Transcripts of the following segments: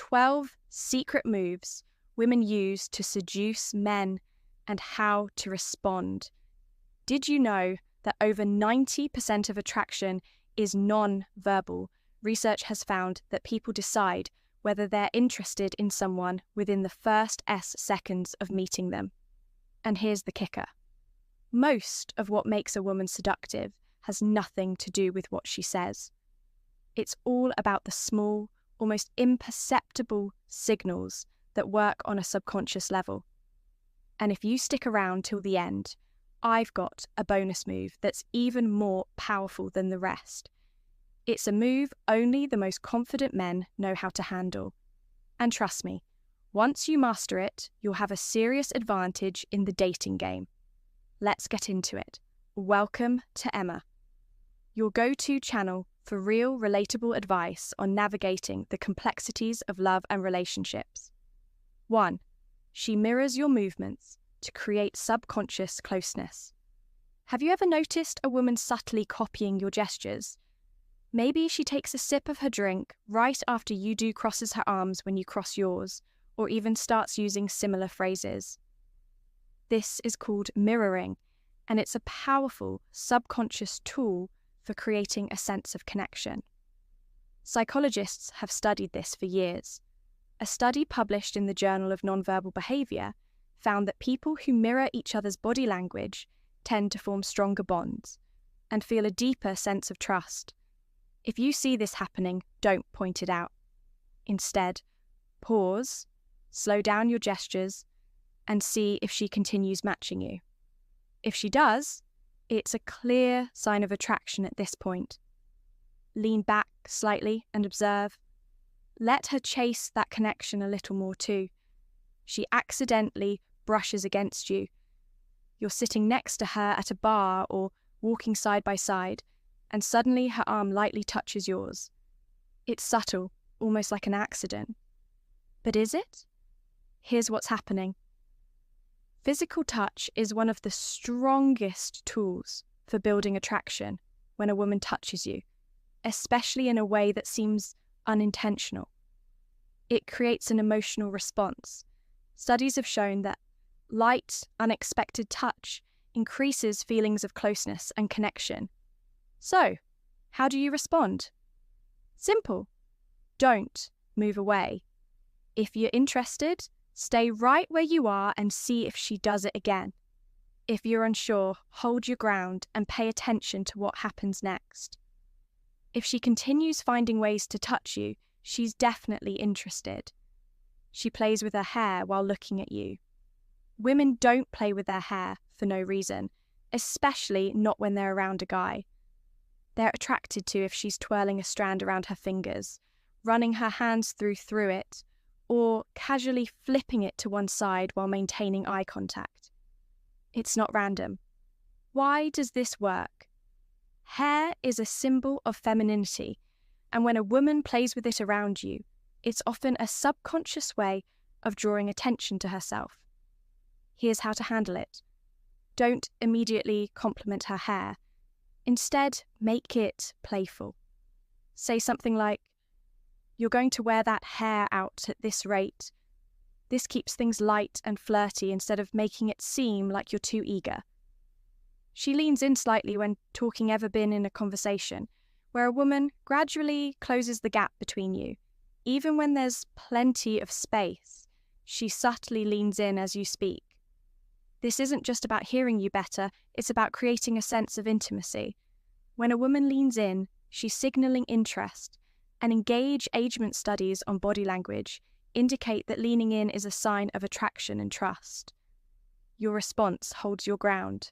12 secret moves women use to seduce men and how to respond. Did you know that over 90% of attraction is non-verbal? Research has found that people decide whether they're interested in someone within the first seconds of meeting them. And here's the kicker. Most of what makes a woman seductive has nothing to do with what she says. It's all about the small, almost imperceptible signals that work on a subconscious level. And if you stick around till the end, I've got a bonus move that's even more powerful than the rest. It's a move only the most confident men know how to handle. And trust me, once you master it, you'll have a serious advantage in the dating game. Let's get into it. Welcome to Emma, your go-to channel for real, relatable advice on navigating the complexities of love and relationships. 1. She mirrors your movements to create subconscious closeness. Have you ever noticed a woman subtly copying your gestures? Maybe she takes a sip of her drink right after you do, crosses her arms when you cross yours, or even starts using similar phrases. This is called mirroring, and it's a powerful subconscious tool for creating a sense of connection. Psychologists have studied this for years. A study published in the Journal of Nonverbal Behavior found that people who mirror each other's body language tend to form stronger bonds and feel a deeper sense of trust. If you see this happening, don't point it out. Instead, pause, slow down your gestures, and see if she continues matching you. If she does, it's a clear sign of attraction at this point. Lean back slightly and observe. Let her chase that connection a little more too. She accidentally brushes against you. You're sitting next to her at a bar or walking side by side, and suddenly her arm lightly touches yours. It's subtle, almost like an accident. But is it? Here's what's happening. Physical touch is one of the strongest tools for building attraction when a woman touches you, especially in a way that seems unintentional. It creates an emotional response. Studies have shown that light, unexpected touch increases feelings of closeness and connection. So, how do you respond? Simple. Don't move away. If you're interested, stay right where you are and see if she does it again. If you're unsure, hold your ground and pay attention to what happens next. If she continues finding ways to touch you, she's definitely interested. She plays with her hair while looking at you. Women don't play with their hair for no reason, especially not when they're around a guy. They're attracted to if she's twirling a strand around her fingers, running her hands through it, or casually flipping it to one side while maintaining eye contact. It's not random. Why does this work? Hair is a symbol of femininity, and when a woman plays with it around you, it's often a subconscious way of drawing attention to herself. Here's how to handle it. Don't immediately compliment her hair. Instead, make it playful. Say something like, "You're going to wear that hair out at this rate. This keeps things light and flirty instead of making it seem like you're too eager." She leans in slightly when talking ever been in a conversation, where a woman gradually closes the gap between you. Even when there's plenty of space, she subtly leans in as you speak. This isn't just about hearing you better, it's about creating a sense of intimacy. When a woman leans in, she's signaling interest, and engagement studies on body language indicate that leaning in is a sign of attraction and trust. Your response holds your ground.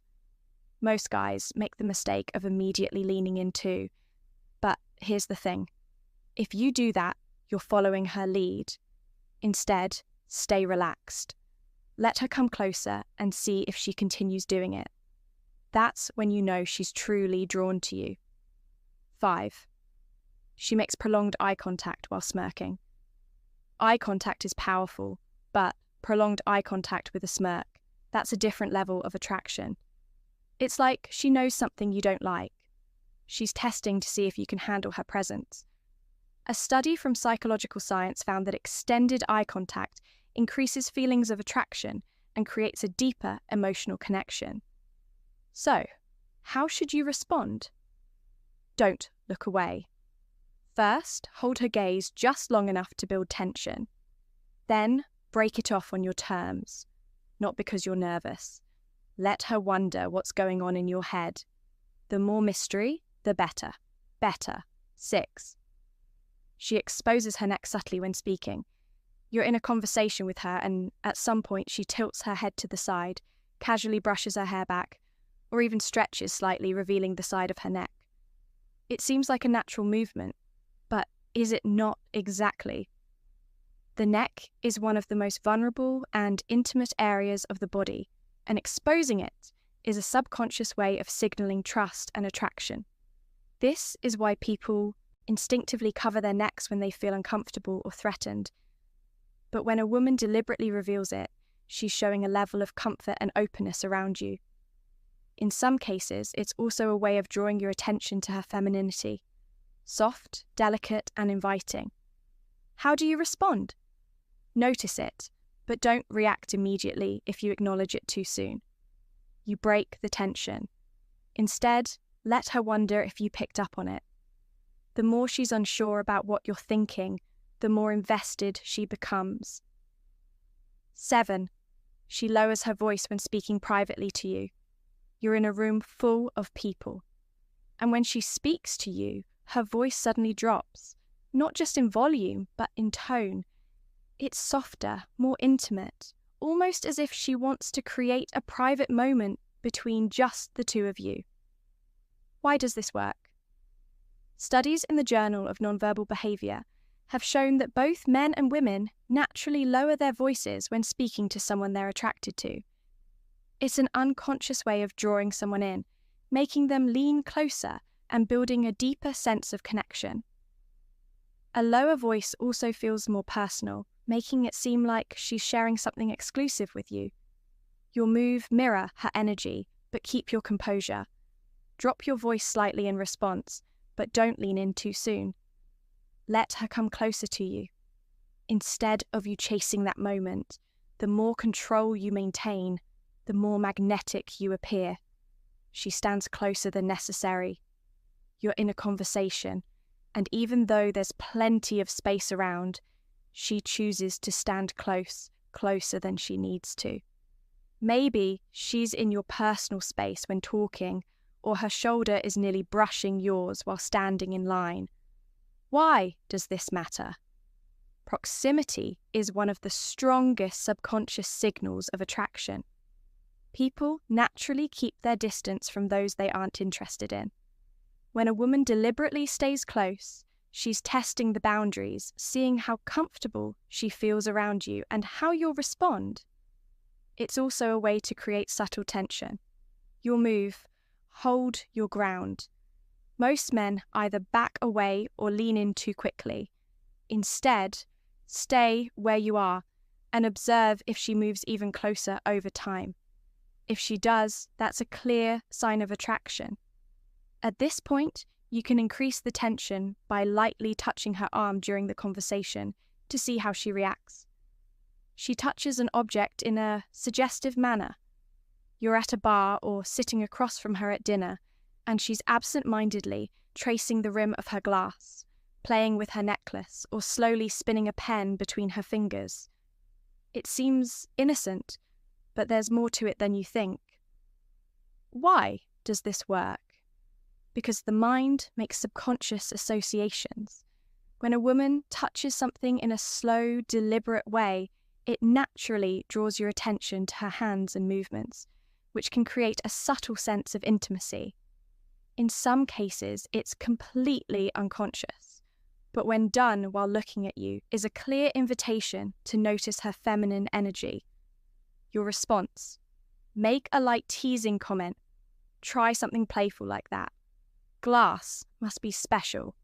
Most guys make the mistake of immediately leaning in too. But here's the thing. If you do that, you're following her lead. Instead, stay relaxed. Let her come closer and see if she continues doing it. That's when you know she's truly drawn to you. 5. She makes prolonged eye contact while smirking. Eye contact is powerful, but prolonged eye contact with a smirk, that's a different level of attraction. It's like she knows something you don't like. She's testing to see if you can handle her presence. A study from psychological science found that extended eye contact increases feelings of attraction and creates a deeper emotional connection. So, how should you respond? Don't look away. First, hold her gaze just long enough to build tension. Then, break it off on your terms, not because you're nervous. Let her wonder what's going on in your head. The more mystery, the better. Better. 6. She exposes her neck subtly when speaking. You're in a conversation with her and at some point she tilts her head to the side, casually brushes her hair back, or even stretches slightly, revealing the side of her neck. It seems like a natural movement, but is it not exactly? The neck is one of the most vulnerable and intimate areas of the body, and exposing it is a subconscious way of signaling trust and attraction. This is why people instinctively cover their necks when they feel uncomfortable or threatened. But when a woman deliberately reveals it, she's showing a level of comfort and openness around you. In some cases, it's also a way of drawing your attention to her femininity. Soft, delicate, and inviting. How do you respond? Notice it, but don't react immediately if you acknowledge it too soon. You break the tension. Instead, let her wonder if you picked up on it. The more she's unsure about what you're thinking, the more invested she becomes. 7. She lowers her voice when speaking privately to you. You're in a room full of people. And when she speaks to you, her voice suddenly drops, not just in volume, but in tone. It's softer, more intimate, almost as if she wants to create a private moment between just the two of you. Why does this work? Studies in the Journal of Nonverbal Behavior have shown that both men and women naturally lower their voices when speaking to someone they're attracted to. It's an unconscious way of drawing someone in, making them lean closer and building a deeper sense of connection. A lower voice also feels more personal, making it seem like she's sharing something exclusive with you. Your move mirror her energy, but keep your composure. Drop your voice slightly in response, but don't lean in too soon. Let her come closer to you. Instead of you chasing that moment, the more control you maintain, the more magnetic you appear. She stands closer than necessary. You're in a conversation, and even though there's plenty of space around, she chooses to stand closer than she needs to. Maybe she's in your personal space when talking, or her shoulder is nearly brushing yours while standing in line. Why does this matter? Proximity is one of the strongest subconscious signals of attraction. People naturally keep their distance from those they aren't interested in. When a woman deliberately stays close, she's testing the boundaries, seeing how comfortable she feels around you and how you'll respond. It's also a way to create subtle tension. Your move, hold your ground. Most men either back away or lean in too quickly. Instead, stay where you are and observe if she moves even closer over time. If she does, that's a clear sign of attraction. At this point, you can increase the tension by lightly touching her arm during the conversation to see how she reacts. She touches an object in a suggestive manner. You're at a bar or sitting across from her at dinner, and she's absent-mindedly tracing the rim of her glass, playing with her necklace, or slowly spinning a pen between her fingers. It seems innocent, but there's more to it than you think. Why does this work? Because the mind makes subconscious associations. When a woman touches something in a slow, deliberate way, it naturally draws your attention to her hands and movements, which can create a subtle sense of intimacy. In some cases, it's completely unconscious, but when done while looking at you, is a clear invitation to notice her feminine energy. Your response: make a light teasing comment. Try something playful like that. Glass must be special.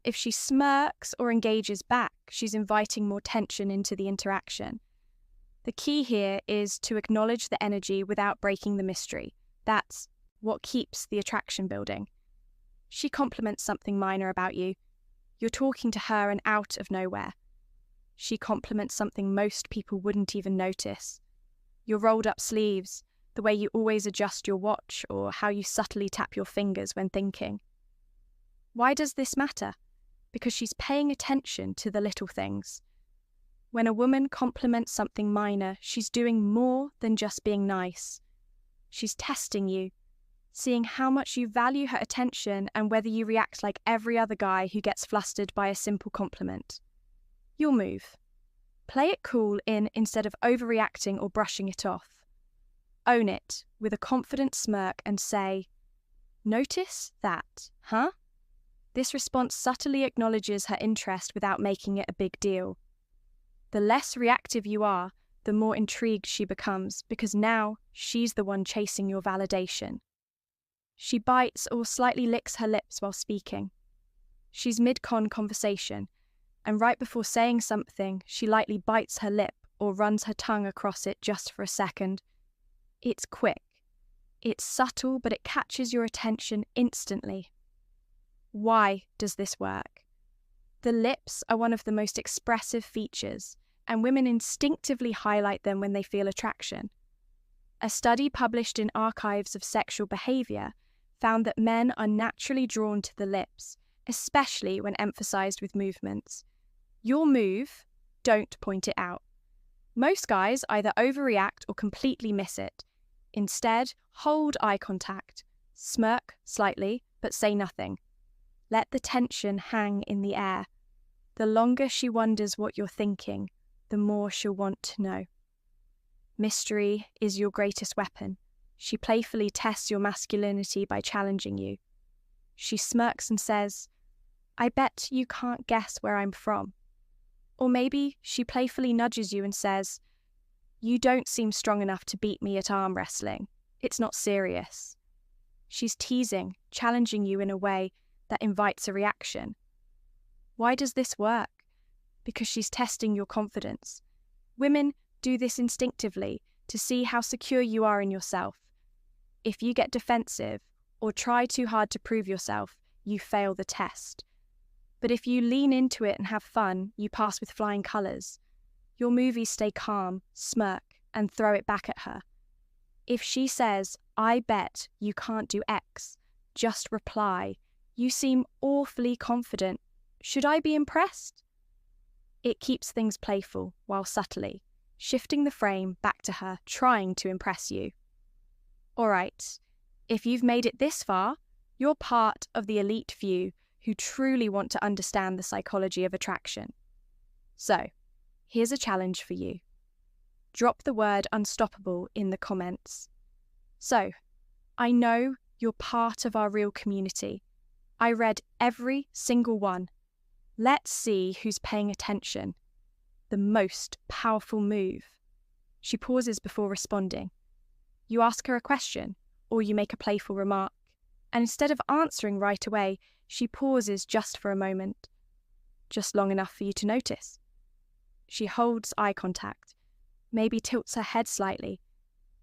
If she smirks or engages back, she's inviting more tension into the interaction. The key here is to acknowledge the energy without breaking the mystery. That's what keeps the attraction building. She compliments something minor about you. You're talking to her and out of nowhere. She compliments something most people wouldn't even notice. Your rolled up sleeves, the way you always adjust your watch, or how you subtly tap your fingers when thinking. Why does this matter? Because she's paying attention to the little things. When a woman compliments something minor, she's doing more than just being nice. She's testing you, seeing how much you value her attention and whether you react like every other guy who gets flustered by a simple compliment. You'll move. Play it cool instead of overreacting or brushing it off. Own it with a confident smirk and say, "Notice that, huh?" This response subtly acknowledges her interest without making it a big deal. The less reactive you are, the more intrigued she becomes, because now she's the one chasing your validation. She bites or slightly licks her lips while speaking. She's mid-con conversation, and right before saying something, she lightly bites her lip or runs her tongue across it just for a second. It's quick. It's subtle, but it catches your attention instantly. Why does this work? The lips are one of the most expressive features, and women instinctively highlight them when they feel attraction. A study published in Archives of Sexual Behavior found that men are naturally drawn to the lips, especially when emphasized with movements. Your move, don't point it out. Most guys either overreact or completely miss it. Instead, hold eye contact, smirk slightly, but say nothing. Let the tension hang in the air. The longer she wonders what you're thinking, the more she'll want to know. Mystery is your greatest weapon. She playfully tests your masculinity by challenging you. She smirks and says, "I bet you can't guess where I'm from." Or maybe she playfully nudges you and says, "You don't seem strong enough to beat me at arm wrestling. It's not serious." She's teasing, challenging you in a way that invites a reaction. Why does this work? Because she's testing your confidence. Women do this instinctively to see how secure you are in yourself. If you get defensive or try too hard to prove yourself, you fail the test. But if you lean into it and have fun, you pass with flying colours. Your movies stay calm, smirk, and throw it back at her. If she says, "I bet you can't do X," just reply, "You seem awfully confident. Should I be impressed?" It keeps things playful while subtly, shifting the frame back to her, trying to impress you. All right, if you've made it this far, you're part of the elite few who truly want to understand the psychology of attraction. So, here's a challenge for you. Drop the word unstoppable in the comments. So, I know you're part of our real community. I read every single one. Let's see who's paying attention. The most powerful move. She pauses before responding. You ask her a question, or you make a playful remark, and instead of answering right away, she pauses just for a moment, just long enough for you to notice. She holds eye contact, maybe tilts her head slightly,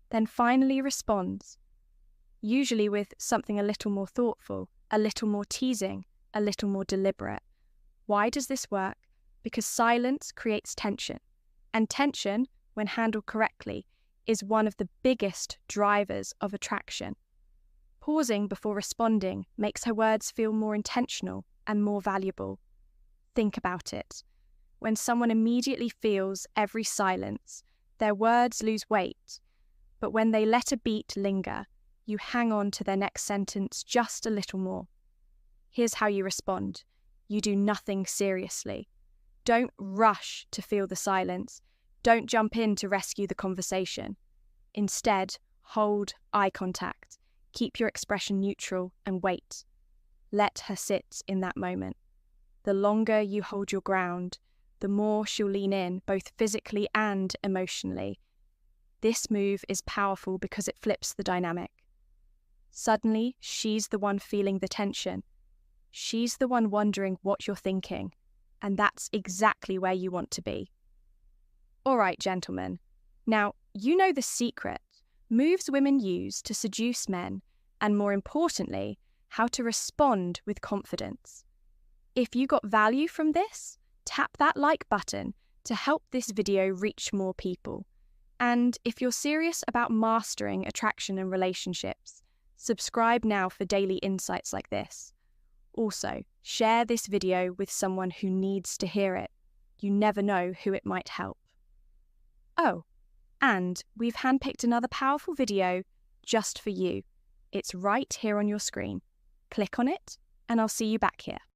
then finally responds, usually with something a little more thoughtful, a little more teasing, a little more deliberate. Why does this work? Because silence creates tension, and tension, when handled correctly, is one of the biggest drivers of attraction. Pausing before responding makes her words feel more intentional and more valuable. Think about it. When someone immediately feels every silence, their words lose weight, but when they let a beat linger, you hang on to their next sentence just a little more. Here's how you respond. You do nothing seriously. Don't rush to feel the silence. Don't jump in to rescue the conversation. Instead, hold eye contact. Keep your expression neutral and wait. Let her sit in that moment. The longer you hold your ground, the more she'll lean in, both physically and emotionally. This move is powerful because it flips the dynamic. Suddenly, she's the one feeling the tension. She's the one wondering what you're thinking, and that's exactly where you want to be. All right, gentlemen. Now, you know the secret. Moves women use to seduce men, and more importantly, how to respond with confidence. If you got value from this, tap that like button to help this video reach more people. And if you're serious about mastering attraction and relationships, subscribe now for daily insights like this. Also, share this video with someone who needs to hear it. You never know who it might help. Oh, and we've handpicked another powerful video just for you. It's right here on your screen. Click on it, and I'll see you back here.